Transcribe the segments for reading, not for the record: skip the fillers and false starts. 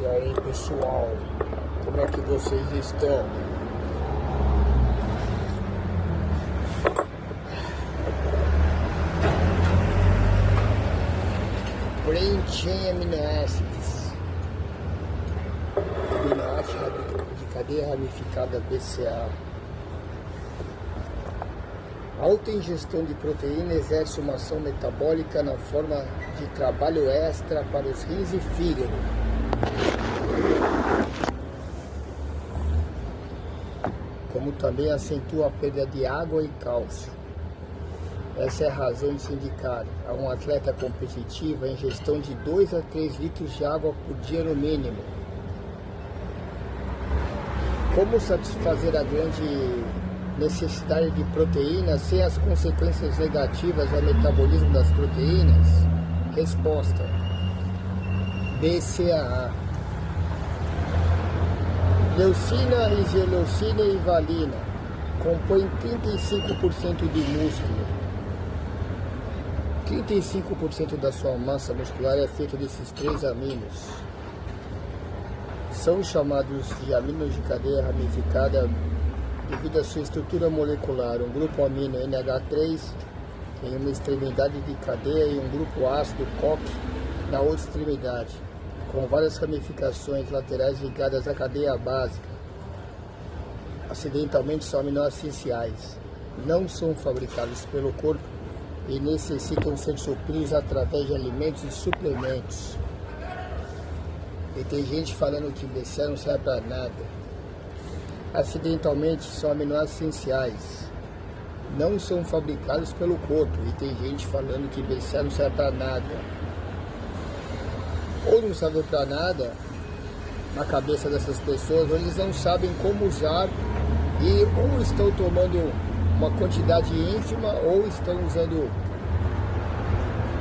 E aí pessoal, como é que vocês estão? Brain Chain Aminoácidos, aminoácidos de cadeia ramificada BCA. A alta ingestão de proteína exerce uma ação metabólica na forma de trabalho extra para os rins e fígado. Como também acentua a perda de água e cálcio. Essa é a razão de se indicar a um atleta competitivo a ingestão de 2 a 3 litros de água por dia no mínimo. Como satisfazer a grande necessidade de proteína sem as consequências negativas ao metabolismo das proteínas? Resposta: BCAA. Leucina, isoleucina e valina compõem 35% de músculo. 35% da sua massa muscular é feita desses 3 aminos. São chamados de aminos de cadeia ramificada devido à sua estrutura molecular, um grupo amino NH3 em uma extremidade de cadeia e um grupo ácido COP na outra extremidade, com várias ramificações laterais ligadas à cadeia básica. Acidentalmente são aminoácidos essenciais, não são fabricados pelo corpo e necessitam ser supridos através de alimentos e suplementos. E tem gente falando que BCA não serve para nada. Acidentalmente são aminoácidos essenciais, não são fabricados pelo corpo, e tem gente falando que BCA não serve para nada. Ou não serve para nada na cabeça dessas pessoas, ou eles não sabem como usar, e ou estão tomando uma quantidade ínfima, ou estão usando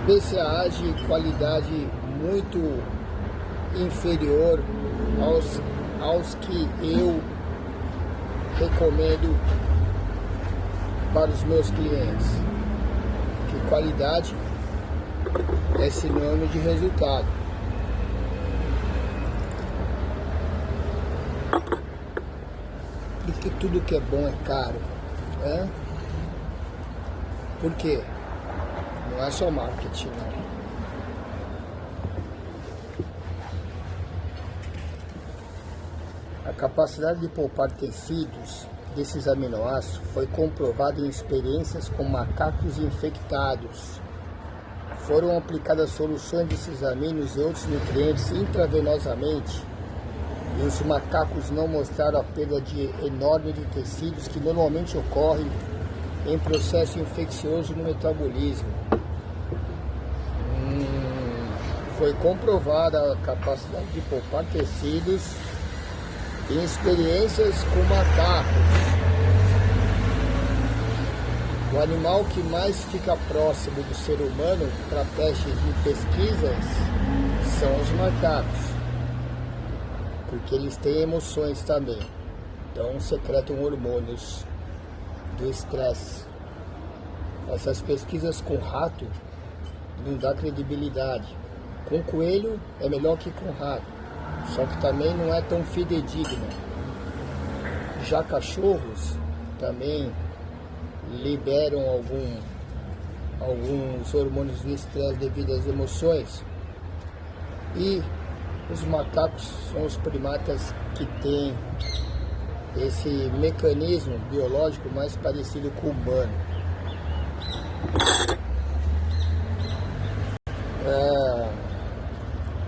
BCA de qualidade muito inferior aos que eu recomendo para os meus clientes. Que qualidade é sinônimo de resultado. Por que tudo que é bom é caro? Por quê? Não é só marketing, não. A capacidade de poupar tecidos desses aminoácidos foi comprovada em experiências com macacos infectados. Foram aplicadas soluções desses aminos e outros nutrientes intravenosamente, e os macacos não mostraram a perda enorme de tecidos que normalmente ocorre em processo infeccioso no metabolismo. Foi comprovada a capacidade de poupar tecidos em experiências com macacos. O animal que mais fica próximo do ser humano para testes de pesquisas são os macacos, porque eles têm emoções também, então secretam hormônios do estresse. Essas pesquisas com rato não dá credibilidade. Com coelho é melhor que com rato, só que também não é tão fidedigna. Já cachorros também liberam alguns hormônios do estresse devido às emoções. E os macacos são os primatas que têm esse mecanismo biológico mais parecido com o humano.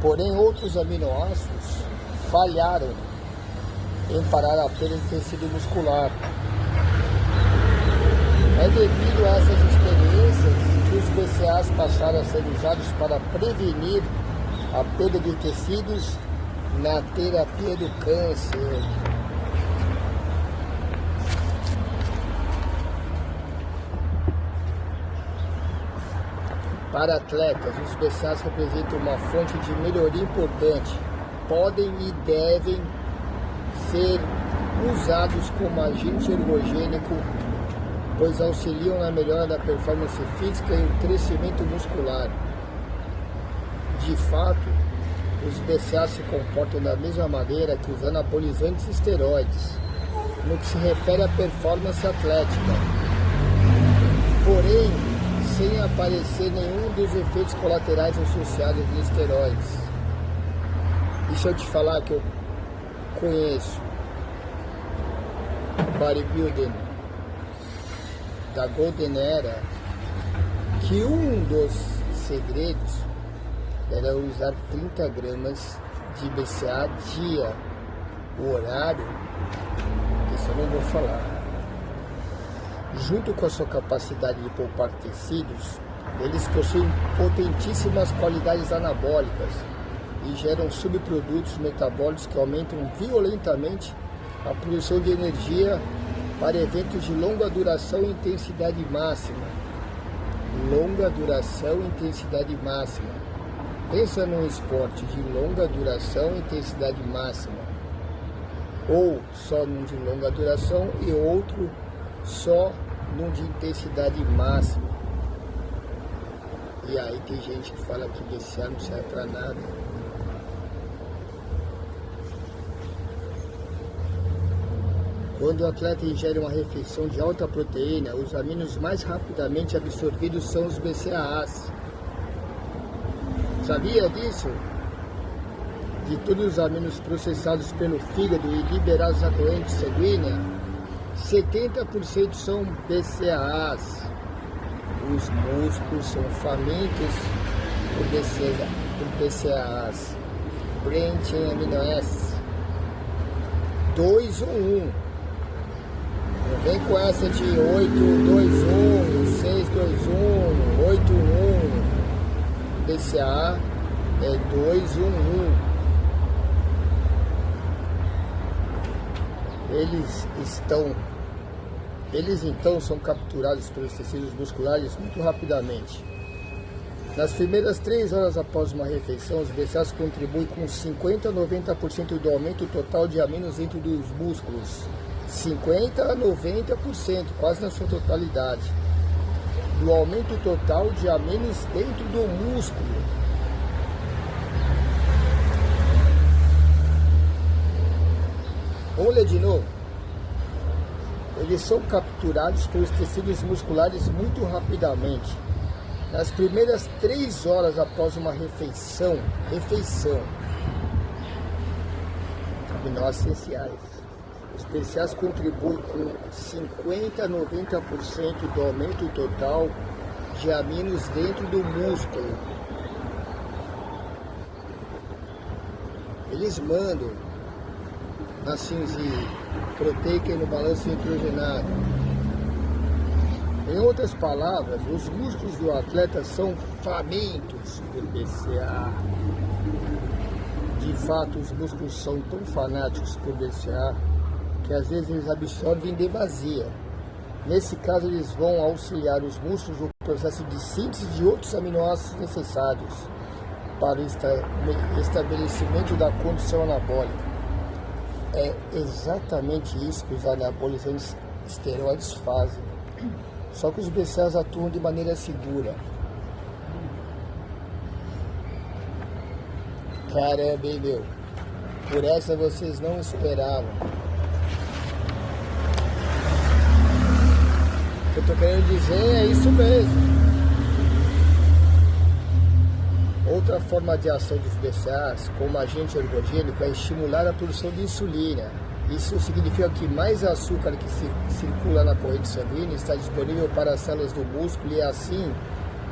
Porém, outros aminoácidos falharam em parar a perda de tecido muscular. É devido a essas experiências que os BCAAs passaram a ser usados para prevenir a perda de tecidos na terapia do câncer. Para atletas, os BCAAs representam uma fonte de melhoria importante. Podem e devem ser usados como agente ergogênico, pois auxiliam na melhora da performance física e o crescimento muscular. De fato, os BCA se comportam da mesma maneira que os anabolizantes e esteroides, no que se refere à performance atlética, porém sem aparecer nenhum dos efeitos colaterais associados aos esteroides. E se eu te falar que eu conheço bodybuilding da Golden Era, que um dos segredos era usar 30 gramas de BCA dia. O horário, isso eu não vou falar. Junto com a sua capacidade de poupar tecidos, eles possuem potentíssimas qualidades anabólicas e geram subprodutos metabólicos que aumentam violentamente a produção de energia para eventos de longa duração e intensidade máxima. Longa duração e intensidade máxima. Pensa num esporte de longa duração e intensidade máxima, ou só num de longa duração e outro só num de intensidade máxima. E aí tem gente que fala que BCA não serve para nada. Quando o atleta ingere uma refeição de alta proteína, os aminos mais rapidamente absorvidos são os BCAAs. Sabia disso? De todos os aminos processados pelo fígado e liberados na corrente sanguínea, 70% são BCAAs. Os músculos são famintos por BCAAs. Branched Amino Acids 2 ou 1. Não vem com essa de 8, 2, 1, 6, 2, 1, 8, 1. BCA é 2, 1, 1. Eles então são capturados pelos tecidos musculares muito rapidamente. Nas primeiras 3 horas após uma refeição, os BCAAs contribuem com 50 a 90% do aumento total de aminos dentro dos músculos. 50 a 90%, quase na sua totalidade, do aumento total de aminos dentro do músculo. Vamos ler de novo. Eles são capturados pelos tecidos musculares muito rapidamente. Nas primeiras 3 horas após uma refeição, aminoácidos essenciais. Os BCAAs contribuem com 50 a 90% do aumento total de aminos dentro do músculo. Eles mandam na síntese proteica e no balanço nitrogenado. Em outras palavras, os músculos do atleta são famintos por BCA. De fato, os músculos são tão fanáticos por BCA que às vezes eles absorvem em demasia. Nesse caso, eles vão auxiliar os músculos no processo de síntese de outros aminoácidos necessários para o estabelecimento da condição anabólica. É exatamente isso que os anabolizantes esteroides fazem. Só que os BCAAs atuam de maneira segura. Caramba, hein, meu? Por essa vocês não esperavam. O que eu tô querendo dizer é isso mesmo. Outra forma de ação dos BCAAs, como agente ergogênico, é estimular a produção de insulina. Isso significa que mais açúcar que circula na corrente sanguínea está disponível para as células do músculo e assim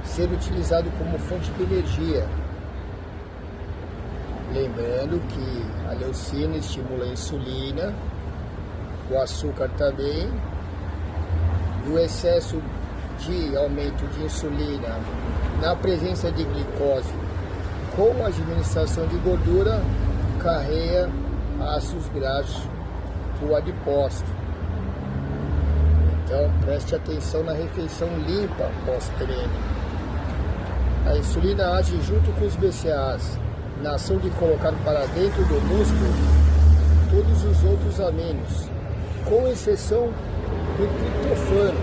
ser utilizado como fonte de energia. Lembrando que a leucina estimula a insulina, o açúcar também, e o excesso de aumento de insulina na presença de glicose com a administração de gordura carrega ácidos graxos para o adipócito. Então preste atenção na refeição limpa pós-treino. A insulina age junto com os BCAAs na ação de colocar para dentro do músculo todos os outros aminos, com exceção do triptofano,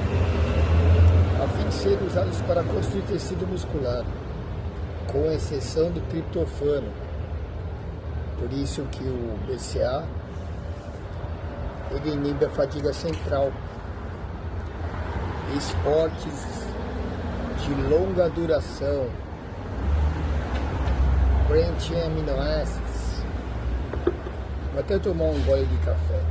a fim de serem usados para construir tecido muscular, com exceção do triptofano. Por isso que o BCA ele inibe a fadiga central. Esportes de longa duração, Branched Amino Acids. Vou até tomar um gole de café.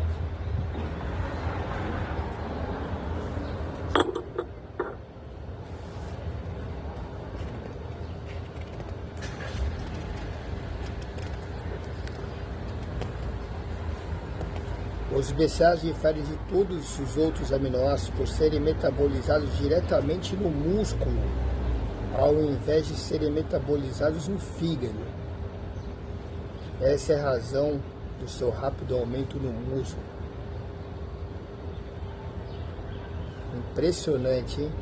Os BCAAs diferem de todos os outros aminoácidos por serem metabolizados diretamente no músculo, ao invés de serem metabolizados no fígado. Essa é a razão do seu rápido aumento no músculo. Impressionante, hein?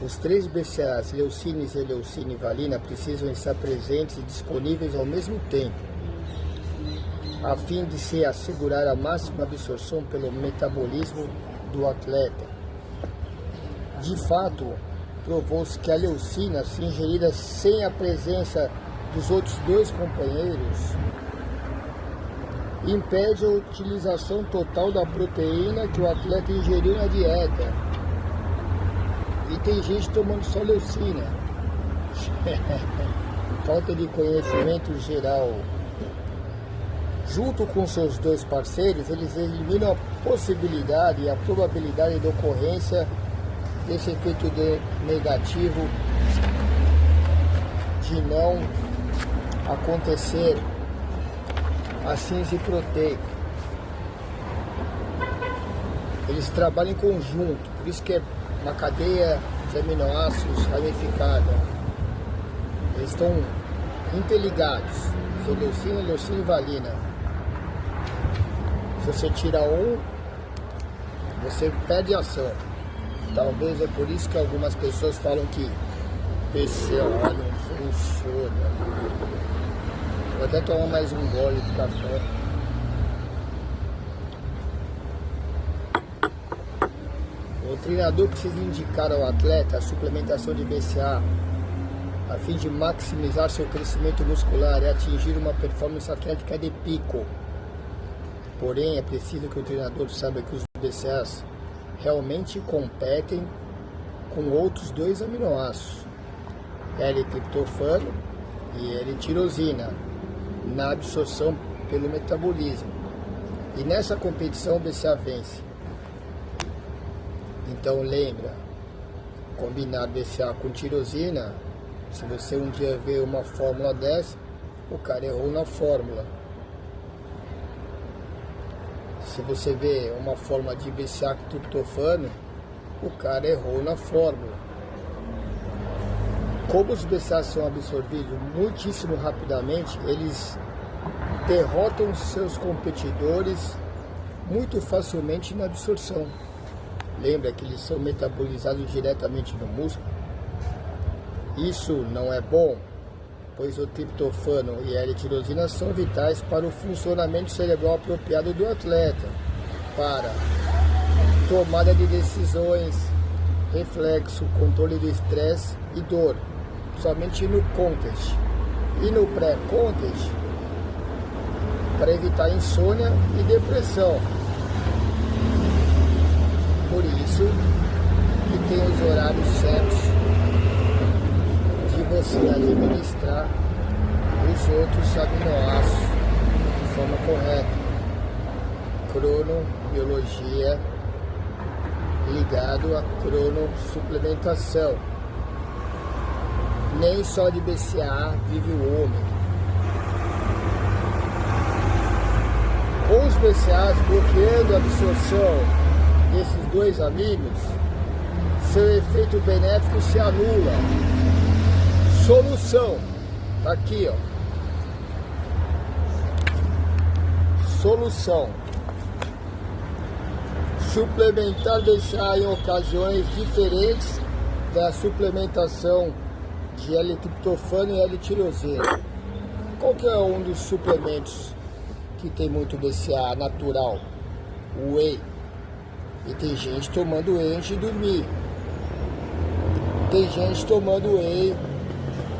Os 3 BCAAs, leucina, iseleucina e valina, precisam estar presentes e disponíveis ao mesmo tempo, a fim de se assegurar a máxima absorção pelo metabolismo do atleta. De fato, provou-se que a leucina, se ingerida sem a presença dos outros 2 companheiros, impede a utilização total da proteína que o atleta ingeriu na dieta. E tem gente tomando só leucina. Falta de conhecimento geral. Junto com seus 2 parceiros, eles eliminam a possibilidade e a probabilidade de ocorrência desse efeito negativo de não acontecer a síntese proteica. Eles trabalham em conjunto, por isso que é uma cadeia de aminoácidos ramificada. Eles estão interligados, leucina, leucina e valina. Se você tira um, você perde ação. Talvez é por isso que algumas pessoas falam que BCA não funciona. Vou até tomar mais um gole de café. O treinador precisa indicar ao atleta a suplementação de BCA a fim de maximizar seu crescimento muscular e atingir uma performance atlética de pico. Porém, é preciso que o treinador saiba que os BCAAs realmente competem com outros 2 aminoácidos, L-triptofano e L-tirosina, na absorção pelo metabolismo. E nessa competição o BCA vence. Então lembra, combinar BCA com tirosina, se você um dia vê uma fórmula dessa, o cara errou na fórmula. Se você vê uma fórmula de BCA com triptofano, o cara errou na fórmula. Como os BCAAs são absorvidos muitíssimo rapidamente, eles derrotam seus competidores muito facilmente na absorção. Lembra que eles são metabolizados diretamente no músculo? Isso não é bom, pois o triptofano e a L-tirosina são vitais para o funcionamento cerebral apropriado do atleta, para tomada de decisões, reflexo, controle do estresse e dor, somente no contest. E no pré-contest, para evitar insônia e depressão. Por isso que tem os horários certos de você administrar os outros aminoácidos de forma correta. Cronobiologia ligado a cronossuplementação. Nem só de BCA vive o homem. Com os BCAAs bloqueando a absorção desses 2 aminos, seu efeito benéfico se anula. Solução, tá aqui, ó. Solução: suplementar BCA em ocasiões diferentes da suplementação de L-triptofano e L-tirosina. Qual que é um dos suplementos que tem muito BCA natural? O whey. E tem gente tomando whey antes de dormir. Tem gente tomando whey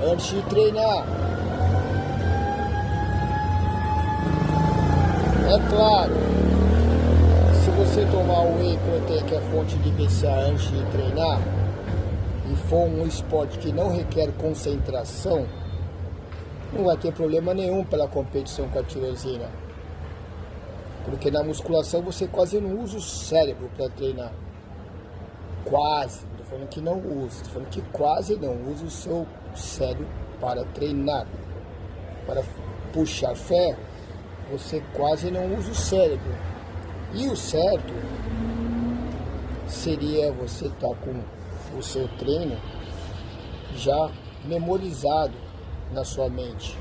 antes de treinar. É claro, se você tomar o whey protein, que é fonte de BCA antes de treinar, e for um esporte que não requer concentração, não vai ter problema nenhum pela competição com a tirosina. Porque na musculação você quase não usa o cérebro para treinar. Quase, não estou falando que não usa, estou falando que quase não usa o seu cérebro para treinar. Para puxar ferro, você quase não usa o cérebro. E o certo seria você estar com o seu treino já memorizado na sua mente,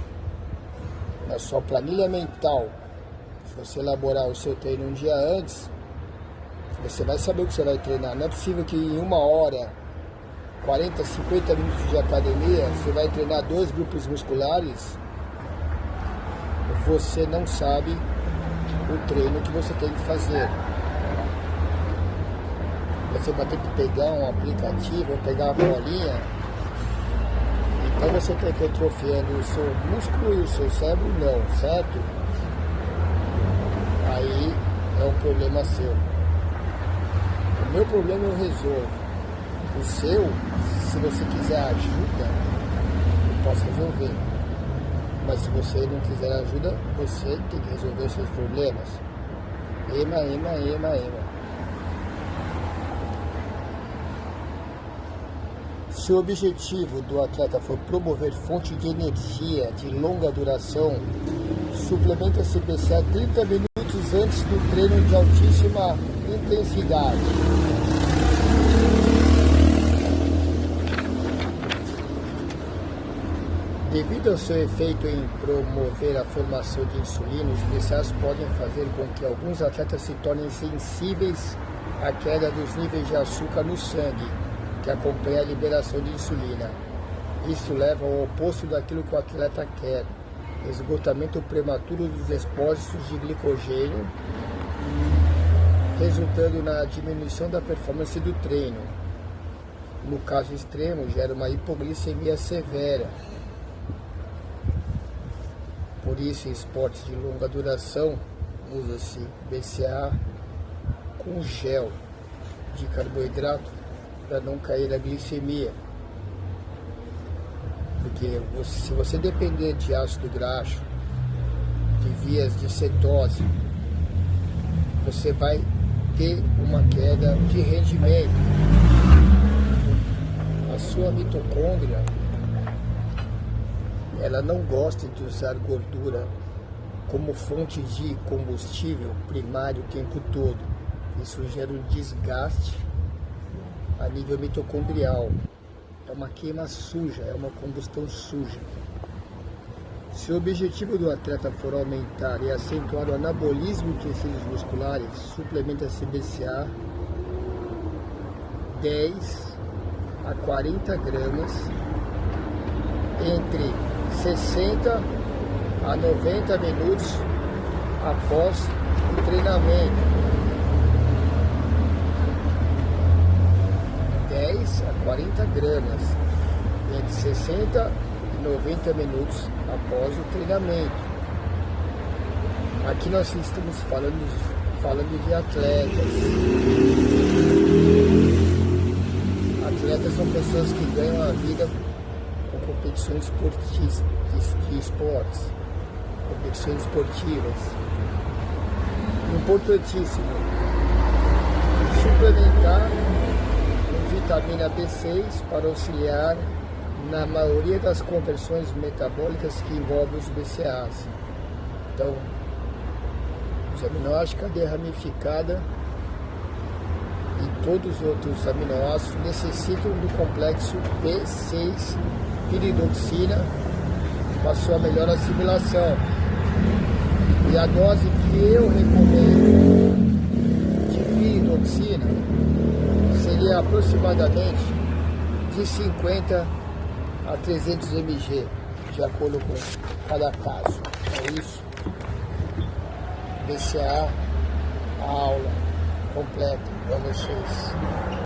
na sua planilha mental. Se você elaborar o seu treino um dia antes, você vai saber o que você vai treinar. Não é possível que em 1 hora, 40, 50 minutos de academia, você vai treinar 2 grupos musculares, você não sabe o treino que você tem que fazer. Você vai ter que pegar um aplicativo, pegar uma bolinha. Então você está hipertrofiando o seu músculo e o seu cérebro, não, certo? Aí é um problema seu. O meu problema eu resolvo. O seu, se você quiser ajuda, eu posso resolver. Mas se você não quiser ajuda, você tem que resolver os seus problemas. Ema. Se o objetivo do atleta for promover fonte de energia de longa duração, suplementa-se BCA 30 minutos antes do treino de altíssima intensidade. Devido ao seu efeito em promover a formação de insulina, os BCAAs podem fazer com que alguns atletas se tornem sensíveis à queda dos níveis de açúcar no sangue, que acompanha a liberação de insulina. Isso leva ao oposto daquilo que o atleta quer: esgotamento prematuro dos depósitos de glicogênio, resultando na diminuição da performance do treino. No caso extremo, gera uma hipoglicemia severa. Por isso, em esportes de longa duração, usa-se BCA com gel de carboidrato para não cair a glicemia. Porque se você depender de ácido graxo, de vias de cetose, você vai ter uma queda de rendimento. A sua mitocôndria, ela não gosta de usar gordura como fonte de combustível primário o tempo todo. Isso gera um desgaste a nível mitocondrial. É uma queima suja, é uma combustão suja. Se o objetivo do atleta for aumentar e acentuar o anabolismo de tecidos musculares, suplementa-se BCA 10 a 40 gramas entre 60 a 90 minutos após o treinamento. 10 a 40 gramas entre 60 e 90 minutos após o treinamento. Aqui nós estamos falando de atletas. Atletas são pessoas que ganham a vida com competições de esportes, competições esportivas. Importantíssimo suplementar com vitamina B6 para auxiliar na maioria das conversões metabólicas que envolvem os BCAAs. Então, os aminoácidos, cadeia ramificada e todos os outros aminoácidos necessitam do complexo B6 piridoxina para sua melhor assimilação. E a dose que eu recomendo de piridoxina seria aproximadamente de 50 a 300 mg, de acordo com cada caso. É isso. BCA, a aula completa para vocês.